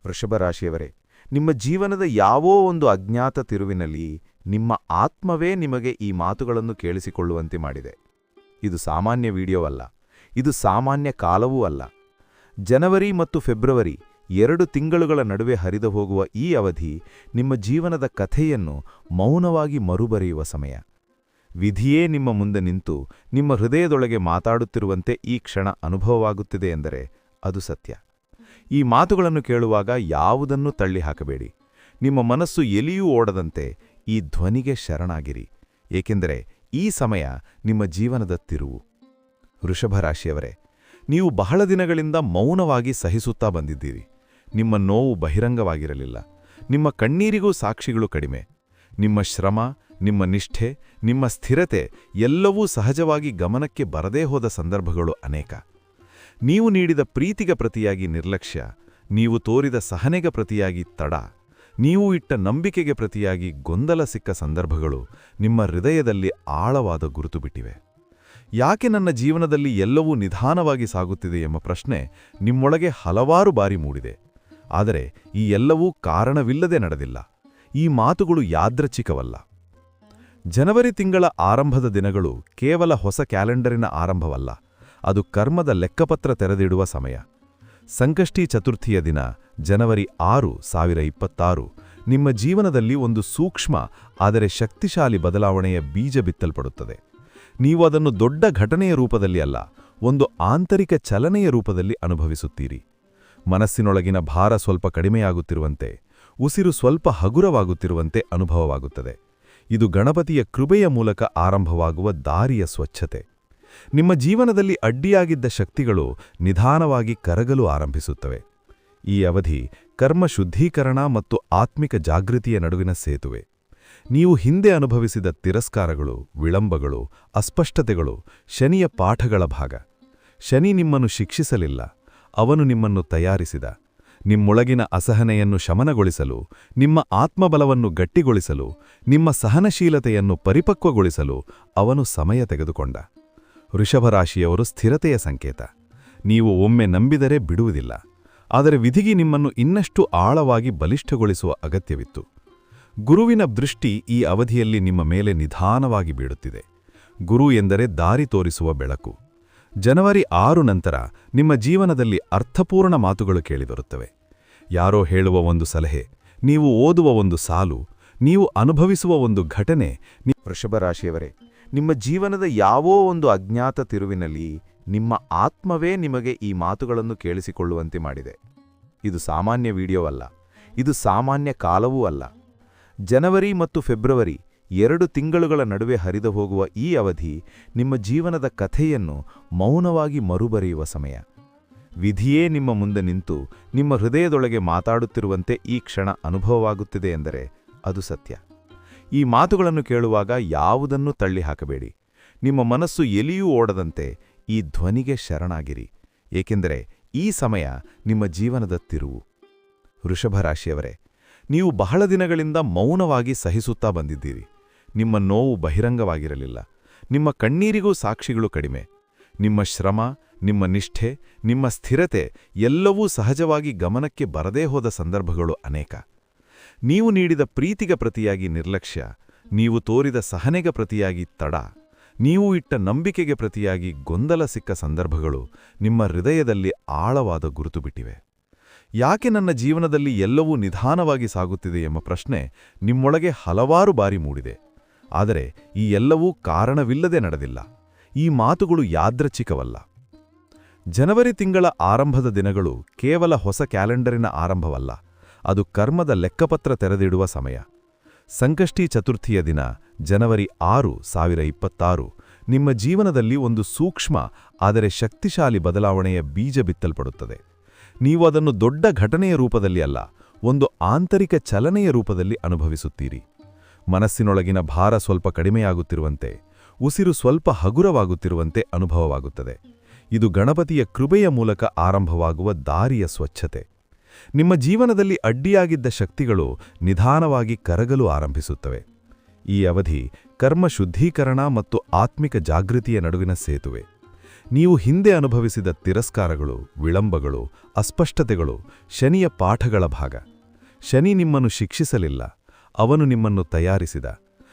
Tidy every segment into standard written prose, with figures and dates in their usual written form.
ವೃಷಭ ರಾಶಿಯವರೇ, ನಿಮ್ಮ ಜೀವನದ ಯಾವೋ ಒಂದು ಅಜ್ಞಾತ ತಿರುವಿನಲ್ಲಿ ನಿಮ್ಮ ಆತ್ಮವೇ ನಿಮಗೆ ಈ ಮಾತುಗಳನ್ನು ಕೇಳಿಸಿಕೊಳ್ಳುವಂತೆ ಮಾಡಿದೆ. ಇದು ಸಾಮಾನ್ಯ ವಿಡಿಯೋ ಅಲ್ಲ, ಇದು ಸಾಮಾನ್ಯ ಕಾಲವೂ ಅಲ್ಲ. ಜನವರಿ ಮತ್ತು ಫೆಬ್ರವರಿ 2 ತಿಂಗಳುಗಳ ನಡುವೆ ಹರಿದು ಹೋಗುವ ಈ ಅವಧಿ ನಿಮ್ಮ ಜೀವನದ ಕಥೆಯನ್ನು ಮೌನವಾಗಿ ಮರುಬರೆಯುವ ಸಮಯ. ವಿಧಿಯೇ ನಿಮ್ಮ ಮುಂದೆ ನಿಂತು ನಿಮ್ಮ ಹೃದಯದೊಳಗೆ ಮಾತಾಡುತ್ತಿರುವಂತೆ ಈ ಕ್ಷಣ ಅನುಭವವಾಗುತ್ತಿದೆ ಎಂದರೆ ಅದು ಸತ್ಯ. ಈ ಮಾತುಗಳನ್ನು ಕೇಳುವಾಗ ಯಾವುದನ್ನೂ ತಳ್ಳಿಹಾಕಬೇಡಿ. ನಿಮ್ಮ ಮನಸ್ಸು ಎಲ್ಲಿಯೂ ಓಡದಂತೆ ಈ ಧ್ವನಿಗೆ ಶರಣಾಗಿರಿ, ಏಕೆಂದರೆ ಈ ಸಮಯ ನಿಮ್ಮ ಜೀವನದ ತಿರುವು. ವೃಷಭ ರಾಶಿಯವರೇ, ನೀವು ಬಹಳ ದಿನಗಳಿಂದ ಮೌನವಾಗಿ ಸಹಿಸುತ್ತಾ ಬಂದಿದ್ದೀರಿ. ನಿಮ್ಮ ನೋವು ಬಹಿರಂಗವಾಗಿರಲಿಲ್ಲ. ನಿಮ್ಮ ಕಣ್ಣೀರಿಗೂ ಸಾಕ್ಷಿಗಳು ಕಡಿಮೆ. ನಿಮ್ಮ ಶ್ರಮ, ನಿಮ್ಮ ನಿಷ್ಠೆ, ನಿಮ್ಮ ಸ್ಥಿರತೆ ಎಲ್ಲವೂ ಸಹಜವಾಗಿ ಗಮನಕ್ಕೆ ಬರದೇ ಹೋದ ಸಂದರ್ಭಗಳು ಅನೇಕ. ನೀವು ನೀಡಿದ ಪ್ರೀತಿಗೆ ಪ್ರತಿಯಾಗಿ ನಿರ್ಲಕ್ಷ್ಯ, ನೀವು ತೋರಿದ ಸಹನೆಗೆ ಪ್ರತಿಯಾಗಿ ತಡ, ನೀವು ಇಟ್ಟ ನಂಬಿಕೆಗೆ ಪ್ರತಿಯಾಗಿ ಗೊಂದಲ ಸಿಕ್ಕ ಸಂದರ್ಭಗಳು ನಿಮ್ಮ ಹೃದಯದಲ್ಲಿ ಆಳವಾದ ಗುರುತು ಬಿಟ್ಟಿವೆ. ಯಾಕೆ ನನ್ನ ಜೀವನದಲ್ಲಿ ಎಲ್ಲವೂ ನಿಧಾನವಾಗಿ ಸಾಗುತ್ತಿದೆ ಎಂಬ ಪ್ರಶ್ನೆ ನಿಮ್ಮೊಳಗೆ ಹಲವಾರು ಬಾರಿ ಮೂಡಿದೆ. ಆದರೆ ಈ ಎಲ್ಲವೂ ಕಾರಣವಿಲ್ಲದೆ ನಡೆದಿಲ್ಲ. ಈ ಮಾತುಗಳು ಯಾದೃಚ್ಛಿಕವಲ್ಲ. ಜನವರಿ ತಿಂಗಳ ಆರಂಭದ ದಿನಗಳು ಕೇವಲ ಹೊಸ ಕ್ಯಾಲೆಂಡರಿನ ಆರಂಭವಲ್ಲ, ಅದು ಕರ್ಮದ ಲೆಕ್ಕಪತ್ರ ತೆರೆದಿಡುವ ಸಮಯ. ಸಂಕಷ್ಟಿ ಚತುರ್ಥಿಯ ದಿನ ಜನವರಿ 6, 2026 ನಿಮ್ಮ ಜೀವನದಲ್ಲಿ ಒಂದು ಸೂಕ್ಷ್ಮ ಆದರೆ ಶಕ್ತಿಶಾಲಿ ಬದಲಾವಣೆಯ ಬೀಜ ಬಿತ್ತಲ್ಪಡುತ್ತದೆ. ನೀವು ಅದನ್ನು ದೊಡ್ಡ ಘಟನೆಯ ರೂಪದಲ್ಲಿ ಅಲ್ಲ, ಒಂದು ಆಂತರಿಕ ಚಲನೆಯ ರೂಪದಲ್ಲಿ ಅನುಭವಿಸುತ್ತೀರಿ. ಮನಸ್ಸಿನೊಳಗಿನ ಭಾರ ಸ್ವಲ್ಪ ಕಡಿಮೆಯಾಗುತ್ತಿರುವಂತೆ, ಉಸಿರು ಸ್ವಲ್ಪ ಹಗುರವಾಗುತ್ತಿರುವಂತೆ ಅನುಭವವಾಗುತ್ತದೆ. ಇದು ಗಣಪತಿಯ ಕೃಪೆಯ ಮೂಲಕ ಆರಂಭವಾಗುವ ದಾರಿಯ ಸ್ವಚ್ಛತೆ. ನಿಮ್ಮ ಜೀವನದಲ್ಲಿ ಅಡ್ಡಿಯಾಗಿದ್ದ ಶಕ್ತಿಗಳು ನಿಧಾನವಾಗಿ ಕರಗಲು ಆರಂಭಿಸುತ್ತವೆ. ಈ ಅವಧಿ ಕರ್ಮ ಶುದ್ಧೀಕರಣ ಮತ್ತು ಆತ್ಮಿಕ ಜಾಗೃತಿಯ ನಡುವಿನ ಸೇತುವೆ. ನೀವು ಹಿಂದೆ ಅನುಭವಿಸಿದ ತಿರಸ್ಕಾರಗಳು, ವಿಳಂಬಗಳು, ಅಸ್ಪಷ್ಟತೆಗಳು ಶನಿಯ ಪಾಠಗಳ ಭಾಗ. ಶನಿ ನಿಮ್ಮನ್ನು ಶಿಕ್ಷಿಸಲಿಲ್ಲ, ಅವನು ನಿಮ್ಮನ್ನು ತಯಾರಿಸಿದ. ನಿಮ್ಮೊಳಗಿನ ಅಸಹನೆಯನ್ನು ಶಮನಗೊಳಿಸಲು, ನಿಮ್ಮ ಆತ್ಮಬಲವನ್ನು ಗಟ್ಟಿಗೊಳಿಸಲು, ನಿಮ್ಮ ಸಹನಶೀಲತೆಯನ್ನು ಪರಿಪಕ್ವಗೊಳಿಸಲು ಅವನು ಸಮಯ ತೆಗೆದುಕೊಂಡ. ವೃಷಭರಾಶಿಯವರು ಸ್ಥಿರತೆಯ ಸಂಕೇತ. ನೀವು ಒಮ್ಮೆ ನಂಬಿದರೆ ಬಿಡುವುದಿಲ್ಲ. ಆದರೆ ವಿಧಿಗೆ ನಿಮ್ಮನ್ನು ಇನ್ನಷ್ಟು ಆಳವಾಗಿ ಬಲಿಷ್ಠಗೊಳಿಸುವ ಅಗತ್ಯವಿತ್ತು. ಗುರುವಿನ ದೃಷ್ಟಿ ಈ ಅವಧಿಯಲ್ಲಿ ನಿಮ್ಮ ಮೇಲೆ ನಿಧಾನವಾಗಿ ಬೀಳುತ್ತಿದೆ. ಗುರು ಎಂದರೆ ದಾರಿ ತೋರಿಸುವ ಬೆಳಕು. ಜನವರಿ 6 ನಂತರ ನಿಮ್ಮ ಜೀವನದಲ್ಲಿ ಅರ್ಥಪೂರ್ಣ ಮಾತುಗಳು ಕೇಳಿಬರುತ್ತವೆ. ಯಾರೋ ಹೇಳುವ ಒಂದು ಸಲಹೆ, ನೀವು ಓದುವ ಒಂದು ಸಾಲು, ನೀವು ಅನುಭವಿಸುವ ಒಂದು ಘಟನೆ. ವೃಷಭ ರಾಶಿಯವರೇ, ನಿಮ್ಮ ಜೀವನದ ಯಾವೋ ಒಂದು ಅಜ್ಞಾತ ತಿರುವಿನಲ್ಲಿ ನಿಮ್ಮ ಆತ್ಮವೇ ನಿಮಗೆ ಈ ಮಾತುಗಳನ್ನು ಕೇಳಿಸಿಕೊಳ್ಳುವಂತೆ ಮಾಡಿದೆ. ಇದು ಸಾಮಾನ್ಯ ವಿಡಿಯೋ ಅಲ್ಲ, ಇದು ಸಾಮಾನ್ಯ ಕಾಲವೂ ಅಲ್ಲ. ಜನವರಿ ಮತ್ತು ಫೆಬ್ರವರಿ 2 ತಿಂಗಳುಗಳ ನಡುವೆ ಹರಿದು ಹೋಗುವ ಈ ಅವಧಿ ನಿಮ್ಮ ಜೀವನದ ಕಥೆಯನ್ನು ಮೌನವಾಗಿ ಮರುಬರೆಯುವ ಸಮಯ. ವಿಧಿಯೇ ನಿಮ್ಮ ಮುಂದೆ ನಿಂತು ನಿಮ್ಮ ಹೃದಯದೊಳಗೆ ಮಾತಾಡುತ್ತಿರುವಂತೆ ಈ ಕ್ಷಣ ಅನುಭವವಾಗುತ್ತಿದೆ ಎಂದರೆ ಅದು ಸತ್ಯ. ಈ ಮಾತುಗಳನ್ನು ಕೇಳುವಾಗ ಯಾವುದನ್ನೂ ತಳ್ಳಿಹಾಕಬೇಡಿ. ನಿಮ್ಮ ಮನಸ್ಸು ಎಲ್ಲಿಯೂ ಓಡದಂತೆ ಈ ಧ್ವನಿಗೆ ಶರಣಾಗಿರಿ, ಏಕೆಂದರೆ ಈ ಸಮಯ ನಿಮ್ಮ ಜೀವನದ ತಿರುವು. ವೃಷಭ ರಾಶಿಯವರೇ, ನೀವು ಬಹಳ ದಿನಗಳಿಂದ ಮೌನವಾಗಿ ಸಹಿಸುತ್ತಾ ಬಂದಿದ್ದೀರಿ. ನಿಮ್ಮ ನೋವು ಬಹಿರಂಗವಾಗಿರಲಿಲ್ಲ. ನಿಮ್ಮ ಕಣ್ಣೀರಿಗೂ ಸಾಕ್ಷಿಗಳು ಕಡಿಮೆ. ನಿಮ್ಮ ಶ್ರಮ, ನಿಮ್ಮ ನಿಷ್ಠೆ, ನಿಮ್ಮ ಸ್ಥಿರತೆ ಎಲ್ಲವೂ ಸಹಜವಾಗಿ ಗಮನಕ್ಕೆ ಬರದೇ ಹೋದ ಸಂದರ್ಭಗಳು ಅನೇಕ. ನೀವು ನೀಡಿದ ಪ್ರೀತಿಗೆ ಪ್ರತಿಯಾಗಿ ನಿರ್ಲಕ್ಷ್ಯ, ನೀವು ತೋರಿದ ಸಹನೆಗೆ ಪ್ರತಿಯಾಗಿ ತಡ, ನೀವು ಇಟ್ಟ ನಂಬಿಕೆಗೆ ಪ್ರತಿಯಾಗಿ ಗೊಂದಲ ಸಿಕ್ಕ ಸಂದರ್ಭಗಳು ನಿಮ್ಮ ಹೃದಯದಲ್ಲಿ ಆಳವಾದ ಗುರುತು ಬಿಟ್ಟಿವೆ. ಯಾಕೆ ನನ್ನ ಜೀವನದಲ್ಲಿ ಎಲ್ಲವೂ ನಿಧಾನವಾಗಿ ಸಾಗುತ್ತಿದೆ ಎಂಬ ಪ್ರಶ್ನೆ ನಿಮ್ಮೊಳಗೆ ಹಲವಾರು ಬಾರಿ ಮೂಡಿದೆ. ಆದರೆ ಈ ಎಲ್ಲವೂ ಕಾರಣವಿಲ್ಲದೆ ನಡೆದಿಲ್ಲ. ಈ ಮಾತುಗಳು ಯಾದೃಚ್ಛಿಕವಲ್ಲ. ಜನವರಿ ತಿಂಗಳ ಆರಂಭದ ದಿನಗಳು ಕೇವಲ ಹೊಸ ಕ್ಯಾಲೆಂಡರಿನ ಆರಂಭವಲ್ಲ, ಅದು ಕರ್ಮದ ಲೆಕ್ಕಪತ್ರ ತೆರೆದಿಡುವ ಸಮಯ. ಸಂಕಷ್ಟಿ ಚತುರ್ಥಿಯ ದಿನ ಜನವರಿ 6, 2026 ನಿಮ್ಮ ಜೀವನದಲ್ಲಿ ಒಂದು ಸೂಕ್ಷ್ಮ ಆದರೆ ಶಕ್ತಿಶಾಲಿ ಬದಲಾವಣೆಯ ಬೀಜ ಬಿತ್ತಲ್ಪಡುತ್ತದೆ. ನೀವು ಅದನ್ನು ದೊಡ್ಡ ಘಟನೆಯ ರೂಪದಲ್ಲಿ ಅಲ್ಲ, ಒಂದು ಆಂತರಿಕ ಚಲನೆಯ ರೂಪದಲ್ಲಿ ಅನುಭವಿಸುತ್ತೀರಿ. ಮನಸ್ಸಿನೊಳಗಿನ ಭಾರ ಸ್ವಲ್ಪ ಕಡಿಮೆಯಾಗುತ್ತಿರುವಂತೆ, ಉಸಿರು ಸ್ವಲ್ಪ ಹಗುರವಾಗುತ್ತಿರುವಂತೆ ಅನುಭವವಾಗುತ್ತದೆ. ಇದು ಗಣಪತಿಯ ಕೃಪೆಯ ಮೂಲಕ ಆರಂಭವಾಗುವ ದಾರಿಯ ಸ್ವಚ್ಛತೆ. ನಿಮ್ಮ ಜೀವನದಲ್ಲಿ ಅಡ್ಡಿಯಾಗಿದ್ದ ಶಕ್ತಿಗಳು ನಿಧಾನವಾಗಿ ಕರಗಲು ಆರಂಭಿಸುತ್ತವೆ. ಈ ಅವಧಿ ಕರ್ಮ ಶುದ್ಧೀಕರಣ ಮತ್ತು ಆತ್ಮಿಕ ಜಾಗೃತಿಯ ನಡುವಿನ ಸೇತುವೆ. ನೀವು ಹಿಂದೆ ಅನುಭವಿಸಿದ ತಿರಸ್ಕಾರಗಳು, ವಿಳಂಬಗಳು, ಅಸ್ಪಷ್ಟತೆಗಳು ಶನಿಯ ಪಾಠಗಳ ಭಾಗ. ಶನಿ ನಿಮ್ಮನ್ನು ಶಿಕ್ಷಿಸಲಿಲ್ಲ, ಅವನು ನಿಮ್ಮನ್ನು ತಯಾರಿಸಿದ.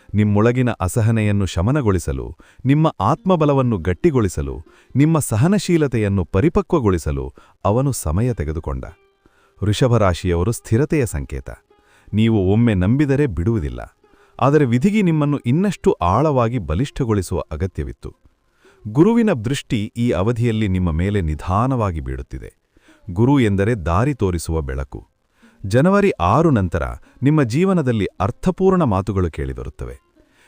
ನಿಮ್ಮೊಳಗಿನ ಅಸಹನೆಯನ್ನು ಶಮನಗೊಳಿಸಲು, ನಿಮ್ಮ ಆತ್ಮಬಲವನ್ನು ಗಟ್ಟಿಗೊಳಿಸಲು, ನಿಮ್ಮ ಸಹನಶೀಲತೆಯನ್ನು ಪರಿಪಕ್ವಗೊಳಿಸಲು ಅವನು ಸಮಯ ತೆಗೆದುಕೊಂಡ. ವೃಷಭರಾಶಿಯವರು ಸ್ಥಿರತೆಯ ಸಂಕೇತ. ನೀವು ಒಮ್ಮೆ ನಂಬಿದರೆ ಬಿಡುವುದಿಲ್ಲ. ಆದರೆ ವಿಧಿಗೆ ನಿಮ್ಮನ್ನು ಇನ್ನಷ್ಟು ಆಳವಾಗಿ ಬಲಿಷ್ಠಗೊಳಿಸುವ ಅಗತ್ಯವಿತ್ತು. ಗುರುವಿನ ದೃಷ್ಟಿ ಈ ಅವಧಿಯಲ್ಲಿ ನಿಮ್ಮ ಮೇಲೆ ನಿಧಾನವಾಗಿ ಬೀಳುತ್ತಿದೆ. ಗುರು ಎಂದರೆ ದಾರಿ ತೋರಿಸುವ ಬೆಳಕು. ಜನವರಿ 6 ನಂತರ ನಿಮ್ಮ ಜೀವನದಲ್ಲಿ ಅರ್ಥಪೂರ್ಣ ಮಾತುಗಳು ಕೇಳಿಬರುತ್ತವೆ.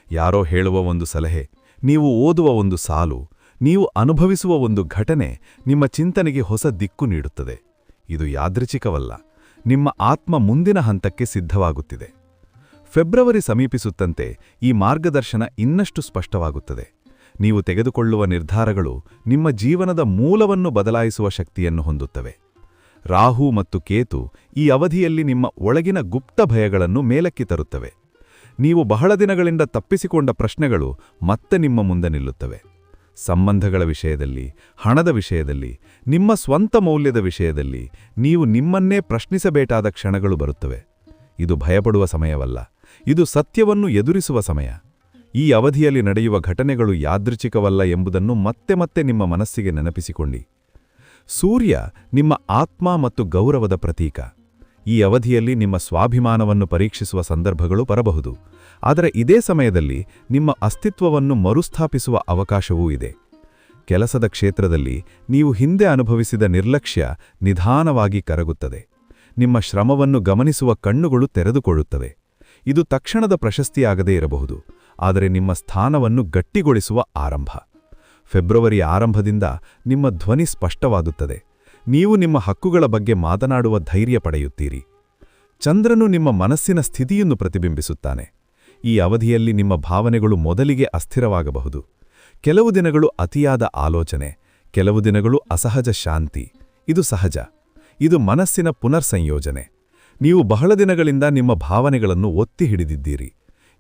ಯಾರೋ ಹೇಳುವ ಒಂದು ಸಲಹೆ, ನೀವು ಓದುವ ಒಂದು ಸಾಲು, ನೀವು ಅನುಭವಿಸುವ ಒಂದು ಘಟನೆ ನಿಮ್ಮ ಚಿಂತನೆಗೆ ಹೊಸ ದಿಕ್ಕು ನೀಡುತ್ತದೆ. ಇದು ಯಾದೃಚ್ಛಿಕವಲ್ಲ, ನಿಮ್ಮ ಆತ್ಮ ಮುಂದಿನ ಹಂತಕ್ಕೆ ಸಿದ್ಧವಾಗುತ್ತಿದೆ. ಫೆಬ್ರವರಿ ಸಮೀಪಿಸುತ್ತಂತೆ ಈ ಮಾರ್ಗದರ್ಶನ ಇನ್ನಷ್ಟು ಸ್ಪಷ್ಟವಾಗುತ್ತದೆ. ನೀವು ತೆಗೆದುಕೊಳ್ಳುವ ನಿರ್ಧಾರಗಳು ನಿಮ್ಮ ಜೀವನದ ಮೂಲವನ್ನು ಬದಲಾಯಿಸುವ ಶಕ್ತಿಯನ್ನು ಹೊಂದುತ್ತವೆ. ರಾಹು ಮತ್ತು ಕೇತು ಈ ಅವಧಿಯಲ್ಲಿ ನಿಮ್ಮ ಒಳಗಿನ ಗುಪ್ತ ಭಯಗಳನ್ನು ಮೇಲಕ್ಕೆ ತರುತ್ತವೆ. ನೀವು ಬಹಳ ದಿನಗಳಿಂದ ತಪ್ಪಿಸಿಕೊಂಡ ಪ್ರಶ್ನೆಗಳು ಮತ್ತೆ ನಿಮ್ಮ ಮುಂದೆ ನಿಲ್ಲುತ್ತವೆ. ಸಂಬಂಧಗಳ ವಿಷಯದಲ್ಲಿ, ಹಣದ ವಿಷಯದಲ್ಲಿ, ನಿಮ್ಮ ಸ್ವಂತ ಮೌಲ್ಯದ ವಿಷಯದಲ್ಲಿ ನೀವು ನಿಮ್ಮನ್ನೇ ಪ್ರಶ್ನಿಸಬೇಕಾದ ಕ್ಷಣಗಳು ಬರುತ್ತವೆ. ಇದು ಭಯಪಡುವ ಸಮಯವಲ್ಲ, ಇದು ಸತ್ಯವನ್ನು ಎದುರಿಸುವ ಸಮಯ. ಈ ಅವಧಿಯಲ್ಲಿ ನಡೆಯುವ ಘಟನೆಗಳು ಯಾದೃಚ್ಛಿಕವಲ್ಲ ಎಂಬುದನ್ನು ಮತ್ತೆ ಮತ್ತೆ ನಿಮ್ಮ ಮನಸ್ಸಿಗೆ ನೆನಪಿಸಿಕೊಳ್ಳಿ. ಸೂರ್ಯ ನಿಮ್ಮ ಆತ್ಮ ಮತ್ತು ಗೌರವದ ಪ್ರತೀಕ. ಈ ಅವಧಿಯಲ್ಲಿ ನಿಮ್ಮ ಸ್ವಾಭಿಮಾನವನ್ನು ಪರೀಕ್ಷಿಸುವ ಸಂದರ್ಭಗಳು ಬರಬಹುದು. ಆದರೆ ಇದೇ ಸಮಯದಲ್ಲಿ ನಿಮ್ಮ ಅಸ್ತಿತ್ವವನ್ನು ಮರುಸ್ಥಾಪಿಸುವ ಅವಕಾಶವೂ ಇದೆ. ಕೆಲಸದ ಕ್ಷೇತ್ರದಲ್ಲಿ ನೀವು ಹಿಂದೆ ಅನುಭವಿಸಿದ ನಿರ್ಲಕ್ಷ್ಯ ನಿಧಾನವಾಗಿ ಕರಗುತ್ತದೆ. ನಿಮ್ಮ ಶ್ರಮವನ್ನು ಗಮನಿಸುವ ಕಣ್ಣುಗಳು ತೆರೆದುಕೊಳ್ಳುತ್ತವೆ. ಇದು ತಕ್ಷಣದ ಪ್ರಶಸ್ತಿಯಾಗದೇ ಇರಬಹುದು, ಆದರೆ ನಿಮ್ಮ ಸ್ಥಾನವನ್ನು ಗಟ್ಟಿಗೊಳಿಸುವ ಆರಂಭ. ಫೆಬ್ರವರಿ ಆರಂಭದಿಂದ ನಿಮ್ಮ ಧ್ವನಿ ಸ್ಪಷ್ಟವಾಗುತ್ತದೆ. ನೀವು ನಿಮ್ಮ ಹಕ್ಕುಗಳ ಬಗ್ಗೆ ಮಾತನಾಡುವ ಧೈರ್ಯ ಪಡೆಯುತ್ತೀರಿ. ಚಂದ್ರನು ನಿಮ್ಮ ಮನಸ್ಸಿನ ಸ್ಥಿತಿಯನ್ನು ಪ್ರತಿಬಿಂಬಿಸುತ್ತಾನೆ. ಈ ಅವಧಿಯಲ್ಲಿ ನಿಮ್ಮ ಭಾವನೆಗಳು ಮೊದಲಿಗೆ ಅಸ್ಥಿರವಾಗಬಹುದು. ಕೆಲವು ದಿನಗಳು ಅತಿಯಾದ ಆಲೋಚನೆ, ಕೆಲವು ದಿನಗಳು ಅಸಹಜ ಶಾಂತಿ. ಇದು ಸಹಜ. ಇದು ಮನಸ್ಸಿನ ಪುನರ್ಸಂಯೋಜನೆ. ನೀವು ಬಹಳ ದಿನಗಳಿಂದ ನಿಮ್ಮ ಭಾವನೆಗಳನ್ನು ಒತ್ತಿ ಹಿಡಿದಿದ್ದೀರಿ.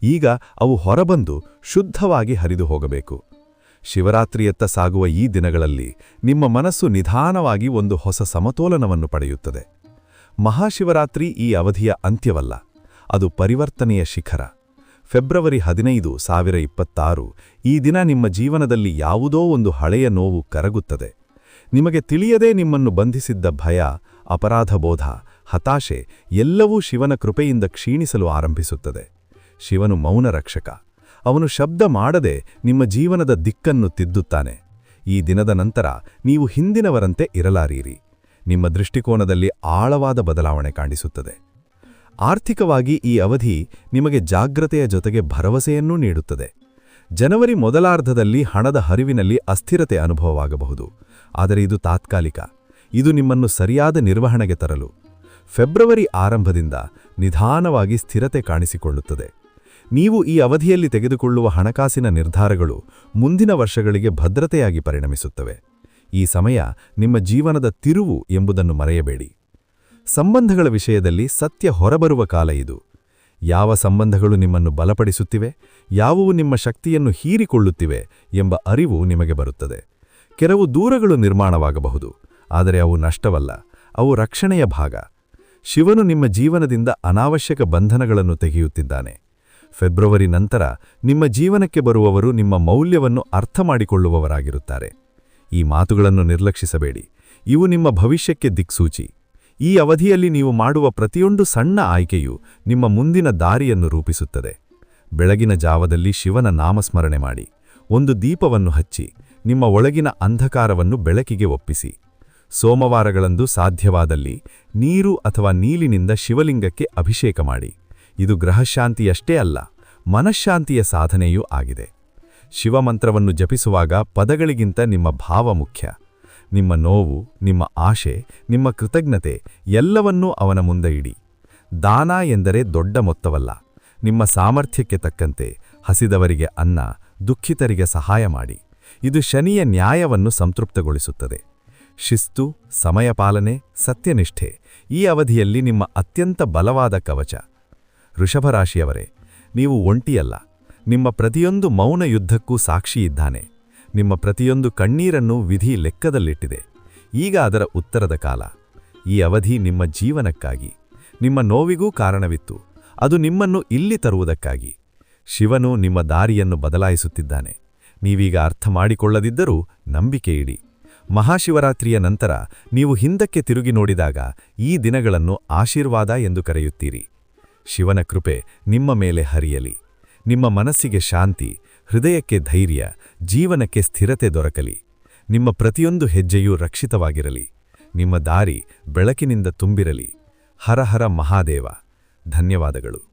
ಈಗ ಅವು ಹೊರಬಂದು ಶುದ್ಧವಾಗಿ ಹರಿದು ಹೋಗಬೇಕು. ಶಿವರಾತ್ರಿಯತ್ತ ಸಾಗುವ ಈ ದಿನಗಳಲ್ಲಿ ನಿಮ್ಮ ಮನಸ್ಸು ನಿಧಾನವಾಗಿ ಒಂದು ಹೊಸ ಸಮತೋಲನವನ್ನು ಪಡೆಯುತ್ತದೆ. ಮಹಾಶಿವರಾತ್ರಿ ಈ ಅವಧಿಯ ಅಂತ್ಯವಲ್ಲ, ಅದು ಪರಿವರ್ತನೆಯ ಶಿಖರ. ಫೆಬ್ರವರಿ 15, 2026 ಈ ದಿನ ನಿಮ್ಮ ಜೀವನದಲ್ಲಿ ಯಾವುದೋ ಒಂದು ಹಳೆಯ ನೋವು ಕರಗುತ್ತದೆ. ನಿಮಗೆ ತಿಳಿಯದೇ ನಿಮ್ಮನ್ನು ಬಂಧಿಸಿದ್ದ ಭಯ, ಅಪರಾಧಬೋಧ, ಹತಾಶೆ ಎಲ್ಲವೂ ಶಿವನ ಕೃಪೆಯಿಂದ ಕ್ಷೀಣಿಸಲು ಆರಂಭಿಸುತ್ತದೆ. ಶಿವನು ಮೌನ ರಕ್ಷಕ. ಅವನು ಶಬ್ದ ಮಾಡದೆ ನಿಮ್ಮ ಜೀವನದ ದಿಕ್ಕನ್ನು ತಿದ್ದುತ್ತಾನೆ. ಈ ದಿನದ ನಂತರ ನೀವು ಹಿಂದಿನವರಂತೆ ಇರಲಾರೀರಿ. ನಿಮ್ಮ ದೃಷ್ಟಿಕೋನದಲ್ಲಿ ಆಳವಾದ ಬದಲಾವಣೆ ಕಾಣಿಸುತ್ತದೆ. ಆರ್ಥಿಕವಾಗಿ ಈ ಅವಧಿ ನಿಮಗೆ ಜಾಗ್ರತೆಯ ಜೊತೆಗೆ ಭರವಸೆಯನ್ನೂ ನೀಡುತ್ತದೆ. ಜನವರಿ ಮೊದಲಾರ್ಧದಲ್ಲಿ ಹಣದ ಹರಿವಿನಲ್ಲಿ ಅಸ್ಥಿರತೆ ಅನುಭವವಾಗಬಹುದು, ಆದರೆ ಇದು ತಾತ್ಕಾಲಿಕ. ಇದು ನಿಮ್ಮನ್ನು ಸರಿಯಾದ ನಿರ್ವಹಣೆಗೆ ತರಲು. ಫೆಬ್ರವರಿ ಆರಂಭದಿಂದ ನಿಧಾನವಾಗಿ ಸ್ಥಿರತೆ ಕಾಣಿಸಿಕೊಳ್ಳುತ್ತದೆ. ನೀವು ಈ ಅವಧಿಯಲ್ಲಿ ತೆಗೆದುಕೊಳ್ಳುವ ಹಣಕಾಸಿನ ನಿರ್ಧಾರಗಳು ಮುಂದಿನ ವರ್ಷಗಳಿಗೆ ಭದ್ರತೆಯಾಗಿ ಪರಿಣಮಿಸುತ್ತವೆ. ಈ ಸಮಯ ನಿಮ್ಮ ಜೀವನದ ತಿರುವು ಎಂಬುದನ್ನು ಮರೆಯಬೇಡಿ. ಸಂಬಂಧಗಳ ವಿಷಯದಲ್ಲಿ ಸತ್ಯ ಹೊರಬರುವ ಕಾಲ ಇದು. ಯಾವ ಸಂಬಂಧಗಳು ನಿಮ್ಮನ್ನು ಬಲಪಡಿಸುತ್ತಿವೆ, ಯಾವುವು ನಿಮ್ಮ ಶಕ್ತಿಯನ್ನು ಹೀರಿಕೊಳ್ಳುತ್ತಿವೆ ಎಂಬ ಅರಿವು ನಿಮಗೆ ಬರುತ್ತದೆ. ಕೆಲವು ದೂರಗಳು ನಿರ್ಮಾಣವಾಗಬಹುದು, ಆದರೆ ಅವು ನಷ್ಟವಲ್ಲ, ಅವು ರಕ್ಷಣೆಯ ಭಾಗ. ಶಿವನು ನಿಮ್ಮ ಜೀವನದಿಂದ ಅನಾವಶ್ಯಕ ಬಂಧನಗಳನ್ನು ತೆಗೆಯುತ್ತಿದ್ದಾನೆ. ಫೆಬ್ರವರಿ ನಂತರ ನಿಮ್ಮ ಜೀವನಕ್ಕೆ ಬರುವವರು ನಿಮ್ಮ ಮೌಲ್ಯವನ್ನು ಅರ್ಥಮಾಡಿಕೊಳ್ಳುವವರಾಗಿರುತ್ತಾರೆ. ಈ ಮಾತುಗಳನ್ನು ನಿರ್ಲಕ್ಷಿಸಬೇಡಿ. ಇವು ನಿಮ್ಮ ಭವಿಷ್ಯಕ್ಕೆ ದಿಕ್ಸೂಚಿ. ಈ ಅವಧಿಯಲ್ಲಿ ನೀವು ಮಾಡುವ ಪ್ರತಿಯೊಂದು ಸಣ್ಣ ಆಯ್ಕೆಯೂ ನಿಮ್ಮ ಮುಂದಿನ ದಾರಿಯನ್ನು ರೂಪಿಸುತ್ತದೆ. ಬೆಳಗಿನ ಜಾವದಲ್ಲಿ ಶಿವನ ನಾಮಸ್ಮರಣೆ ಮಾಡಿ. ಒಂದು ದೀಪವನ್ನು ಹಚ್ಚಿ ನಿಮ್ಮ ಒಳಗಿನ ಅಂಧಕಾರವನ್ನು ಬೆಳಕಿಗೆ ಒಪ್ಪಿಸಿ. ಸೋಮವಾರಗಳಂದು ಸಾಧ್ಯವಾದಲ್ಲಿ ನೀರು ಅಥವಾ ನೀಲಿನಿಂದ ಶಿವಲಿಂಗಕ್ಕೆ ಅಭಿಷೇಕ ಮಾಡಿ. ಇದು ಗ್ರಹಶಾಂತಿಯಷ್ಟೇ ಅಲ್ಲ, ಮನಃಶಾಂತಿಯ ಸಾಧನೆಯೂ ಆಗಿದೆ. ಶಿವಮಂತ್ರವನ್ನು ಜಪಿಸುವಾಗ ಪದಗಳಿಗಿಂತ ನಿಮ್ಮ ಭಾವ ಮುಖ್ಯ. ನಿಮ್ಮ ನೋವು, ನಿಮ್ಮ ಆಶೆ, ನಿಮ್ಮ ಕೃತಜ್ಞತೆ ಎಲ್ಲವನ್ನೂ ಅವನ ಮುಂದೆ ಇಡಿ. ದಾನ ಎಂದರೆ ದೊಡ್ಡ ಮೊತ್ತವಲ್ಲ. ನಿಮ್ಮ ಸಾಮರ್ಥ್ಯಕ್ಕೆ ತಕ್ಕಂತೆ ಹಸಿದವರಿಗೆ ಅನ್ನ, ದುಃಖಿತರಿಗೆ ಸಹಾಯ ಮಾಡಿ. ಇದು ಶನಿಯ ನ್ಯಾಯವನ್ನು ಸಂತೃಪ್ತಗೊಳಿಸುತ್ತದೆ. ಶಿಸ್ತು, ಸಮಯಪಾಲನೆ, ಸತ್ಯನಿಷ್ಠೆ ಈ ಅವಧಿಯಲ್ಲಿ ನಿಮ್ಮ ಅತ್ಯಂತ ಬಲವಾದ ಕವಚ. ವೃಷಭರಾಶಿಯವರೇ, ನೀವು ಒಂಟಿಯಲ್ಲ. ನಿಮ್ಮ ಪ್ರತಿಯೊಂದು ಮೌನ ಯುದ್ಧಕ್ಕೂ ಸಾಕ್ಷಿಯಿದ್ದಾನೆ. ನಿಮ್ಮ ಪ್ರತಿಯೊಂದು ಕಣ್ಣೀರನ್ನು ವಿಧಿ ಲೆಕ್ಕದಲ್ಲಿಟ್ಟಿದೆ. ಈಗ ಅದರ ಉತ್ತರದ ಕಾಲ. ಈ ಅವಧಿ ನಿಮ್ಮ ಜೀವನಕ್ಕಾಗಿ. ನಿಮ್ಮ ನೋವಿಗೂ ಕಾರಣವಿತ್ತು. ಅದು ನಿಮ್ಮನ್ನು ಇಲ್ಲಿ ತರುವುದಕ್ಕಾಗಿ. ಶಿವನು ನಿಮ್ಮ ದಾರಿಯನ್ನು ಬದಲಾಯಿಸುತ್ತಿದ್ದಾನೆ. ನೀವೀಗ ಅರ್ಥ ಮಾಡಿಕೊಳ್ಳದಿದ್ದರೂ ನಂಬಿಕೆಯಿಡಿ. ಮಹಾಶಿವರಾತ್ರಿಯ ನಂತರ ನೀವು ಹಿಂದಕ್ಕೆ ತಿರುಗಿ ನೋಡಿದಾಗ ಈ ದಿನಗಳನ್ನು ಆಶೀರ್ವಾದ ಎಂದು ಕರೆಯುತ್ತೀರಿ. ಶಿವನ ಕೃಪೆ ನಿಮ್ಮ ಮೇಲೆ ಹರಿಯಲಿ. ನಿಮ್ಮ ಮನಸ್ಸಿಗೆ ಶಾಂತಿ, ಹೃದಯಕ್ಕೆ ಧೈರ್ಯ, ಜೀವನಕ್ಕೆ ಸ್ಥಿರತೆ ದೊರಕಲಿ. ನಿಮ್ಮ ಪ್ರತಿಯೊಂದು ಹೆಜ್ಜೆಯೂ ರಕ್ಷಿತವಾಗಿರಲಿ. ನಿಮ್ಮ ದಾರಿ ಬೆಳಕಿನಿಂದ ತುಂಬಿರಲಿ. ಹರ ಹರ ಮಹಾದೇವ. ಧನ್ಯವಾದಗಳು.